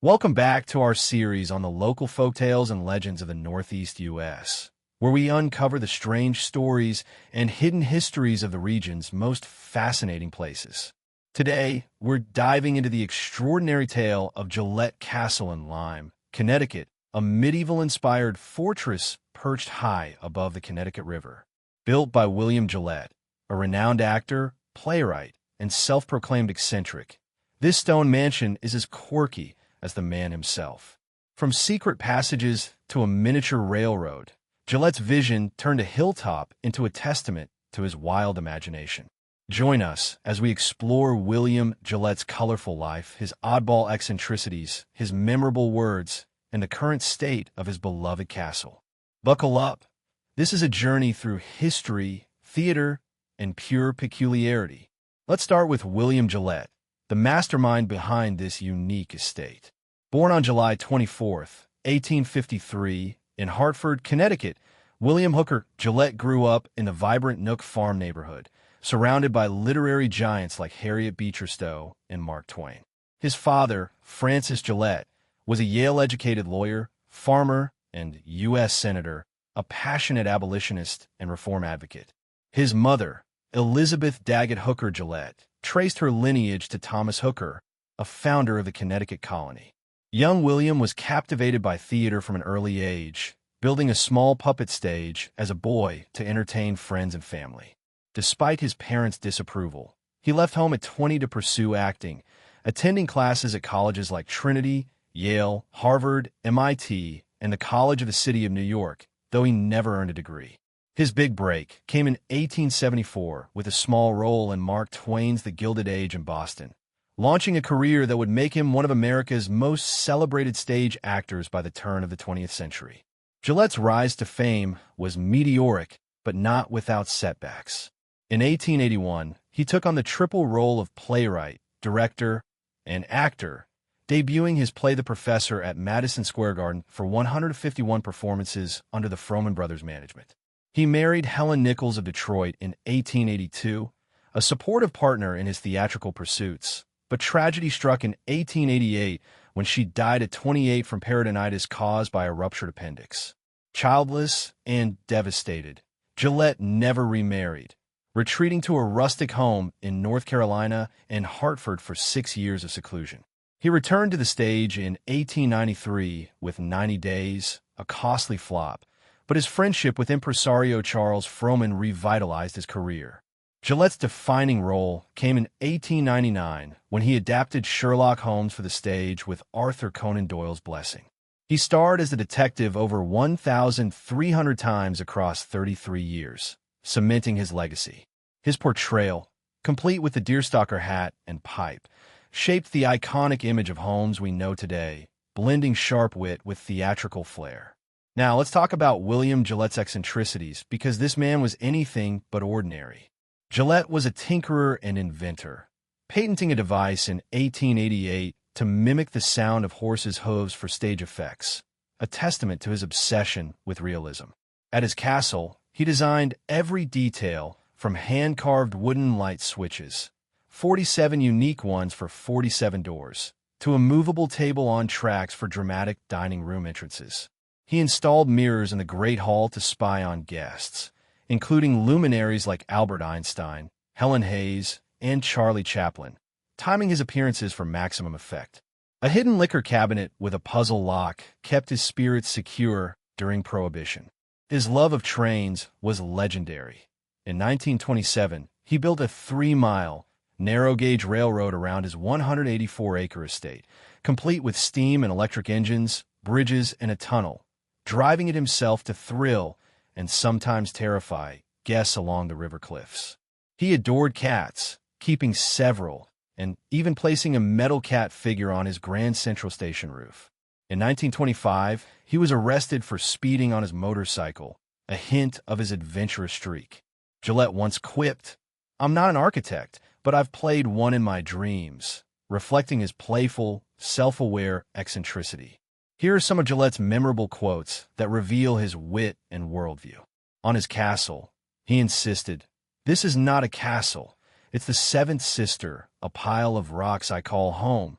Welcome back to our series on the local folktales and legends of the Northeast U.S., where we uncover the strange stories and hidden histories of the region's most fascinating places. Today, we're diving into the extraordinary tale of Gillette Castle in Lyme, Connecticut, a medieval-inspired fortress perched high above the Connecticut River. Built by William Gillette, a renowned actor, playwright, and self-proclaimed eccentric, this stone mansion is as quirky as the man himself. From secret passages to a miniature railroad, Gillette's vision turned a hilltop into a testament to his wild imagination. Join us as we explore William Gillette's colorful life, his oddball eccentricities, his memorable words, and the current state of his beloved castle. Buckle up. This is a journey through history, theater, and pure peculiarity. Let's start with William Gillette, the mastermind behind this unique estate. Born on July 24, 1853, in Hartford, Connecticut, William Hooker Gillette grew up in the vibrant Nook Farm neighborhood, surrounded by literary giants like Harriet Beecher Stowe and Mark Twain. His father, Francis Gillette, was a Yale-educated lawyer, farmer, and U.S. Senator, a passionate abolitionist and reform advocate. His mother, Elizabeth Daggett Hooker Gillette, traced her lineage to Thomas Hooker, a founder of the Connecticut colony. Young William was captivated by theater from an early age, building a small puppet stage as a boy to entertain friends and family. Despite his parents' disapproval, he left home at 20 to pursue acting, attending classes at colleges like Trinity, Yale, Harvard, MIT, and the College of the City of New York, though he never earned a degree. His big break came in 1874 with a small role in Mark Twain's The Gilded Age in Boston, launching a career that would make him one of America's most celebrated stage actors by the turn of the 20th century. Gillette's rise to fame was meteoric, but not without setbacks. In 1881, he took on the triple role of playwright, director, and actor, debuting his play The Professor at Madison Square Garden for 151 performances under the Frohman Brothers' management. He married Helen Nichols of Detroit in 1882, a supportive partner in his theatrical pursuits, but tragedy struck in 1888 when she died at 28 from peritonitis caused by a ruptured appendix. Childless and devastated, Gillette never remarried, retreating to a rustic home in North Carolina and Hartford for 6 years of seclusion. He returned to the stage in 1893 with 90 Days, a costly flop, but his friendship with impresario Charles Frohman revitalized his career. Gillette's defining role came in 1899 when he adapted Sherlock Holmes for the stage with Arthur Conan Doyle's blessing. He starred as the detective over 1,300 times across 33 years, cementing his legacy. His portrayal, complete with the deerstalker hat and pipe, shaped the iconic image of Holmes we know today, blending sharp wit with theatrical flair. Now, let's talk about William Gillette's eccentricities, because this man was anything but ordinary. Gillette was a tinkerer and inventor, patenting a device in 1888 to mimic the sound of horses' hooves for stage effects, a testament to his obsession with realism. At his castle, he designed every detail from hand-carved wooden light switches, 47 unique ones for 47 doors, to a movable table on tracks for dramatic dining room entrances. He installed mirrors in the Great Hall to spy on guests, including luminaries like Albert Einstein, Helen Hayes, and Charlie Chaplin, timing his appearances for maximum effect. A hidden liquor cabinet with a puzzle lock kept his spirits secure during Prohibition. His love of trains was legendary. In 1927, he built a 3-mile, narrow-gauge railroad around his 184-acre estate, complete with steam and electric engines, bridges, and a tunnel, driving it himself to thrill and sometimes terrify guests along the river cliffs. He adored cats, keeping several, and even placing a metal cat figure on his Grand Central Station roof. In 1925, he was arrested for speeding on his motorcycle, a hint of his adventurous streak. Gillette once quipped, "I'm not an architect, but I've played one in my dreams," reflecting his playful, self-aware eccentricity. Here are some of Gillette's memorable quotes that reveal his wit and worldview. On his castle, he insisted, "This is not a castle. It's the seventh sister, a pile of rocks I call home."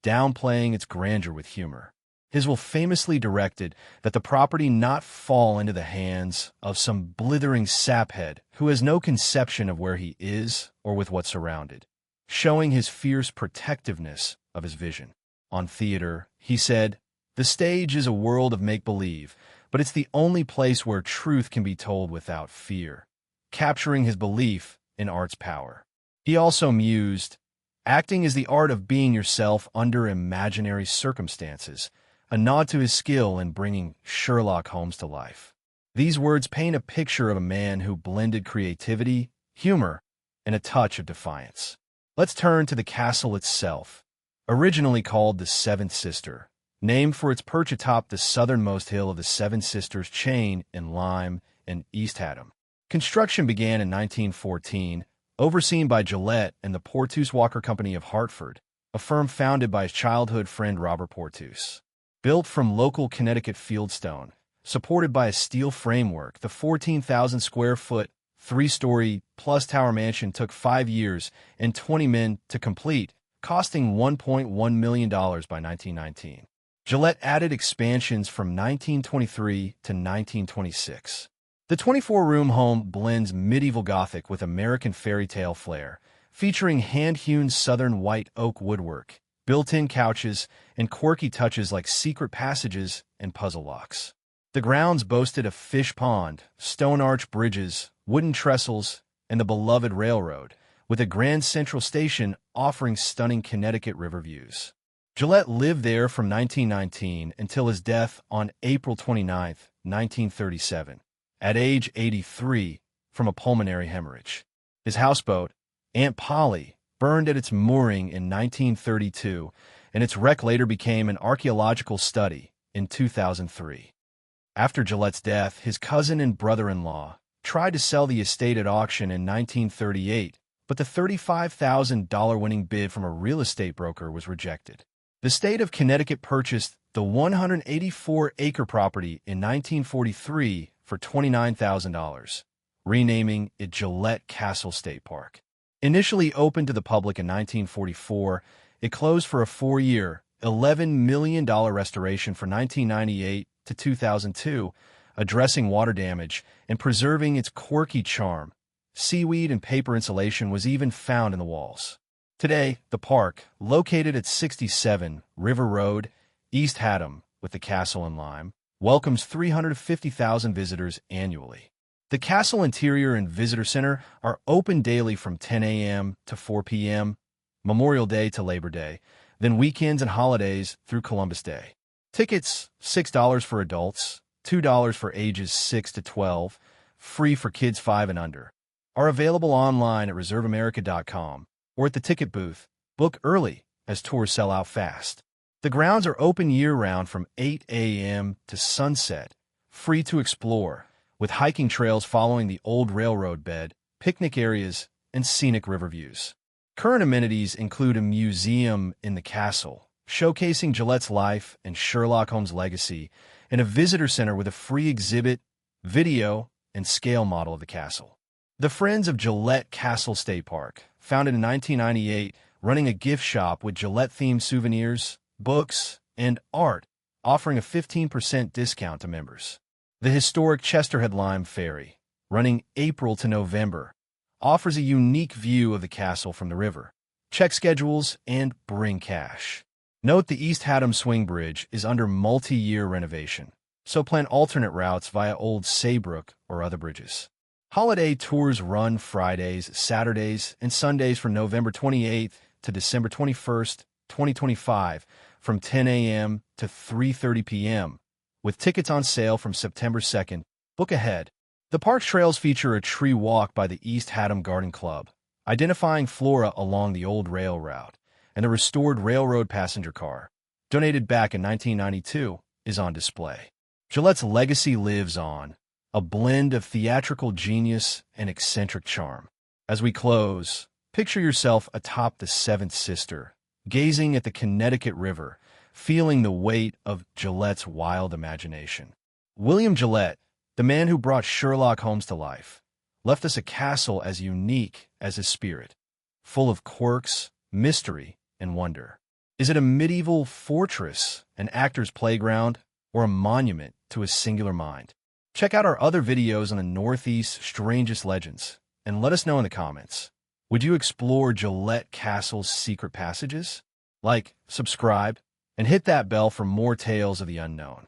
downplaying its grandeur with humor. His will famously directed that the property not fall into the hands of some blithering saphead who has no conception of where he is or with what's surrounded, showing his fierce protectiveness of his vision. On theater, he said, "The stage is a world of make-believe, but it's the only place where truth can be told without fear," capturing his belief in art's power. He also mused, "Acting is the art of being yourself under imaginary circumstances," a nod to his skill in bringing Sherlock Holmes to life. These words paint a picture of a man who blended creativity, humor, and a touch of defiance. Let's turn to the castle itself. Originally called the Seventh Sister, named for its perch atop the southernmost hill of the Seven Sisters chain in Lyme and East Haddam. Construction began in 1914, overseen by Gillette and the Porteous Walker Company of Hartford, a firm founded by his childhood friend Robert Porteous. Built from local Connecticut fieldstone, supported by a steel framework, the 14,000-square-foot, three-story-plus tower mansion took 5 years and 20 men to complete, costing $1.1 million by 1919. Gillette added expansions from 1923 to 1926. The 24-room home blends medieval Gothic with American fairy tale flair, featuring hand-hewn southern white oak woodwork, built-in couches, and quirky touches like secret passages and puzzle locks. The grounds boasted a fish pond, stone arch bridges, wooden trestles, and the beloved railroad, with a Grand Central Station offering stunning Connecticut river views. Gillette lived there from 1919 until his death on April 29, 1937, at age 83 from a pulmonary hemorrhage. His houseboat, Aunt Polly, burned at its mooring in 1932, and its wreck later became an archaeological study in 2003. After Gillette's death, his cousin and brother-in-law tried to sell the estate at auction in 1938, but the $35,000 winning bid from a real estate broker was rejected. The state of Connecticut purchased the 184-acre property in 1943 for $29,000, renaming it Gillette Castle State Park. Initially opened to the public in 1944, it closed for a 4-year, $11 million restoration from 1998 to 2002, addressing water damage and preserving its quirky charm. Seaweed and paper insulation was even found in the walls. Today, the park, located at 67 River Road, East Haddam, with the castle in Lyme, welcomes 350,000 visitors annually. The castle interior and visitor center are open daily from 10 a.m. to 4 p.m., Memorial Day to Labor Day, then weekends and holidays through Columbus Day. Tickets, $6 for adults, $2 for ages 6 to 12, free for kids 5 and under, are available online at reserveamerica.com or at the ticket booth. Book early, as tours sell out fast. The grounds are open year-round from 8 a.m. to sunset, free to explore, with hiking trails following the old railroad bed, picnic areas, and scenic river views. Current amenities include a museum in the castle, showcasing Gillette's life and Sherlock Holmes' legacy, and a visitor center with a free exhibit, video, and scale model of the castle. The Friends of Gillette Castle State Park, founded in 1998, running a gift shop with Gillette-themed souvenirs, books, and art, offering a 15% discount to members. The historic Chesterhead Lyme Ferry, running April to November, offers a unique view of the castle from the river. Check schedules and bring cash. Note the East Haddam Swing Bridge is under multi-year renovation, so plan alternate routes via Old Saybrook or other bridges. Holiday tours run Fridays, Saturdays, and Sundays from November 28th to December 21st, 2025, from 10 a.m. to 3:30 p.m., with tickets on sale from September 2nd. Book ahead. The park's trails feature a tree walk by the East Haddam Garden Club, identifying flora along the old rail route, and the restored railroad passenger car, donated back in 1992, is on display. Gillette's legacy lives on, a blend of theatrical genius and eccentric charm. As we close, picture yourself atop the Seventh Sister, gazing at the Connecticut River, feeling the weight of Gillette's wild imagination. William Gillette, the man who brought Sherlock Holmes to life, left us a castle as unique as his spirit, full of quirks, mystery, and wonder. Is it a medieval fortress, an actor's playground, or a monument to a singular mind? Check out our other videos on the Northeast's strangest legends, and let us know in the comments. Would you explore Gillette Castle's secret passages? Like, subscribe, and hit that bell for more tales of the unknown.